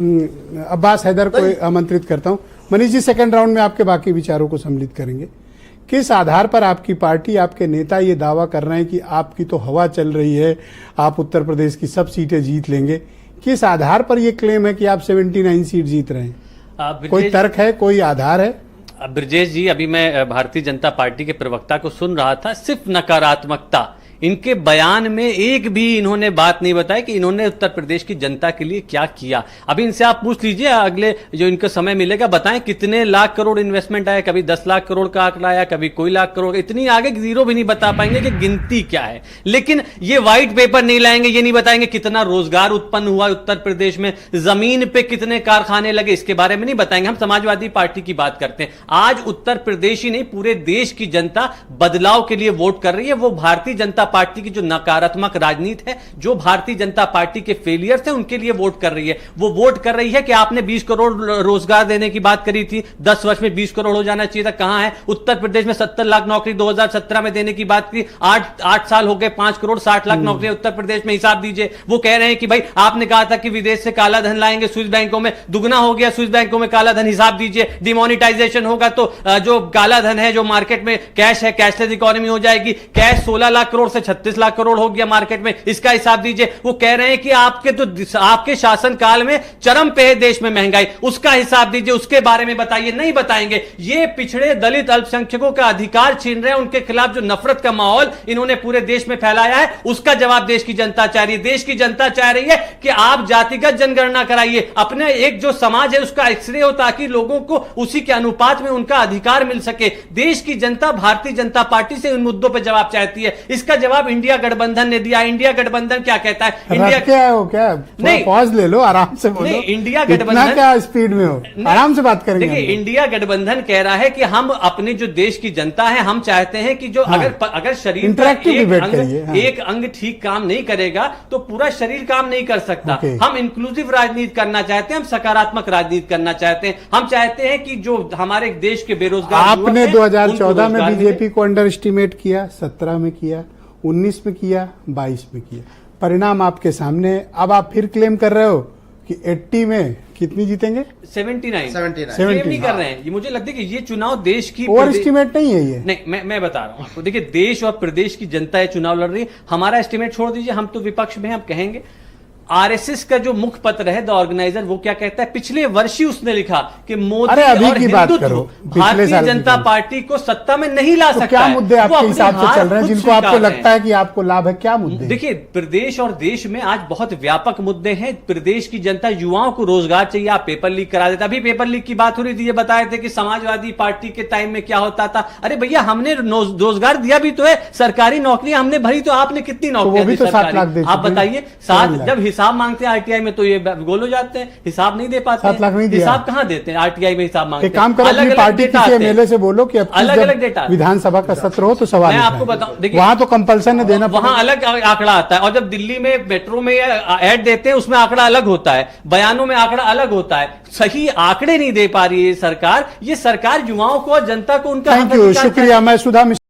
अब्बास हैदर को आमंत्रित करता हूं। मनीष जी, सेकंड राउंड में आपके बाकी विचारों को सम्मिलित करेंगे। किस आधार पर आपकी पार्टी, आपके नेता ये दावा कर रहे हैं कि आपकी तो हवा चल रही है, आप उत्तर प्रदेश की सब सीटें जीत लेंगे? किस आधार पर ये क्लेम है कि आप 79 सीट जीत रहे हैं? कोई तर्क है, कोई आधार है? ब्रजेश जी, अभी मैं भारतीय जनता पार्टी के प्रवक्ता को सुन रहा था, सिर्फ नकारात्मकता। इनके बयान में एक भी इन्होंने बात नहीं बताई कि इन्होंने उत्तर प्रदेश की जनता के लिए क्या किया। अभी इनसे आप पूछ लीजिए, अगले जो इनको समय मिलेगा, बताएं कितने लाख करोड़ इन्वेस्टमेंट आया। कभी 10 लाख करोड़ का आंकड़ा आया, कभी कोई लाख करोड़, इतनी आगे जीरो भी नहीं बता पाएंगे कि गिनती क्या है। लेकिन ये व्हाइट पेपर नहीं लाएंगे, ये नहीं बताएंगे कितना रोजगार उत्पन्न हुआ उत्तर प्रदेश में, जमीन पे कितने कारखाने लगे, इसके बारे में नहीं बताएंगे। हम समाजवादी पार्टी की बात करते हैं। आज उत्तर प्रदेश ही नहीं, पूरे देश की जनता बदलाव के लिए वोट कर रही है। वो भारतीय जनता पार्टी की जो नकारात्मक राजनीति है, जो भारतीय जनता पार्टी के फेलियर्स हैं, उनके लिए वोट कर रही है। वो वोट कर रही है कि आपने 20 करोड़ रोजगार देने की बात करी थी, 10 वर्ष में 20 करोड़ हो जाना चाहिए था, कहां है? उत्तर प्रदेश में 70 लाख नौकरी 2017 में देने की बात की, 8 साल हो गए, 5 करोड़ 60 लाख नौकरी उत्तर प्रदेश में। हिसाब दीजिए। वो कह रहे हैं कि भाई आपने कहा था कि विदेश से काला धन लाएंगे, स्विस बैंकों में दुगना हो गया, स्विस बैंकों में काला धन। हिसाब दीजिए। डिमोनिटाइजेशन होगा तो जो काला धन है, जो मार्केट में कैश है, कैशलेस इकोनॉमी हो जाएगी। कैश 16 लाख करोड़ से 36 लाख करोड़ हो गया मार्केट में, इसका हिसाब दीजिए। वो कह रहे हैं कि आपके शासन काल में चरम पे है देश में महंगाई, उसका हिसाब दीजिए, उसके बारे में बताइए। नहीं बताएंगे। ये पिछड़े दलित अल्पसंख्यकों का अधिकार छीन रहे हैं, उनके खिलाफ जो नफरत का माहौल इन्होंने पूरे देश में फैलाया है, उसका जवाब देश की जनता चाह रही है। देश की जनता चाह रही है कि आप जातिगत जनगणना कराइए, अपने एक जो समाज है उसका एक्सरे हो, ताकि लोगों को उसी के अनुपात में उनका अधिकार मिल सके। देश की जनता भारतीय जनता पार्टी से उन मुद्दों पर जवाब चाहती है। इसका जवाब इंडिया गठबंधन ने दिया। इंडिया गठबंधन क्या कहता है? इंडिया क्या है वो, क्या नहीं, पॉज ले लो, आराम से बोलो। नहीं, इंडिया गठबंधन क्या स्पीड में हो, आराम से बात करेंगे। देखिए, इंडिया गठबंधन कह रहा है कि हम अपनी जो देश की जनता है, हम चाहते हैं कि जो अगर शरीर पर एक अंग ठीक काम नहीं करेगा तो पूरा शरीर काम नहीं कर सकता। हम इंक्लूसिव राजनीति करना चाहते हैं, हम सकारात्मक राजनीति करना चाहते हैं। हम चाहते हैं कि जो हमारे देश के बेरोजगार, आपने 2014 में बीजेपी को अंडर एस्टिमेट किया, 17 में किया, 19 में किया, 22 में किया, परिणाम आपके सामने। अब आप फिर क्लेम कर रहे हो कि 80 में कितनी जीतेंगे? 79 नहीं कर रहे हैं। ये मुझे लगता है कि ये चुनाव देश की ओवर एस्टिमेट नहीं है ये। नहीं, मैं बता रहा हूं आपको। देखिए, देश और प्रदेश की जनता ये चुनाव लड़ रही है। हमारा एस्टिमेट छोड़ दीजिए, हम तो विपक्ष में हम कहेंगे। आरएसएस का जो मुख्य पत्र है, द ऑर्गेनाइजर, वो क्या कहता है? पिछले वर्ष ही उसने लिखा कि मोदी और हिंदुत्व भारतीय जनता पार्टी को सत्ता में नहीं ला सकता। क्या मुद्दे आपके हिसाब से चल रहे हैं जिनको आपको लगता है कि आपको लाभ है? क्या मुद्दे? देखिए, प्रदेश और देश में आज बहुत व्यापक मुद्दे हैं। प्रदेश की जनता, युवाओं को रोजगार चाहिए, आप पेपर लीक करा देते। अभी पेपर लीक की बात हो रही थी, ये बताए थे कि समाजवादी पार्टी के टाइम में क्या होता था। अरे भैया, हमने रोजगार दिया भी तो है, सरकारी नौकरियां हमने भरी, तो आपने कितनी नौकरियां दी सरकारी? आप बताइए। जब हिसाब मांगते हैं आरटीआई में तो ये गोल हो जाते हैं, हिसाब नहीं दे पाते। 7 लाख नहीं दिया। हिसाब कहां देते हैं? आरटीआई में हिसाब मांगते हैं। काम करो, अपनी पार्टी किसी एमएलए से बोलो कि अलग अलग डेटा, विधानसभा का सत्र हो तो सवाल। मैं आपको बताऊं, देखिए, वहां तो कंपल्सन है देना, वहां अलग आंकड़ा आता है। और जब दिल्ली में मेट्रो में ऐड देते हैं, उसमें आंकड़ा अलग होता है, बयानों में आंकड़ा अलग होता है। सही आंकड़े नहीं दे पा रही है सरकार। ये सरकार युवाओं को और जनता को उनका शुक्रिया। मैं सुधा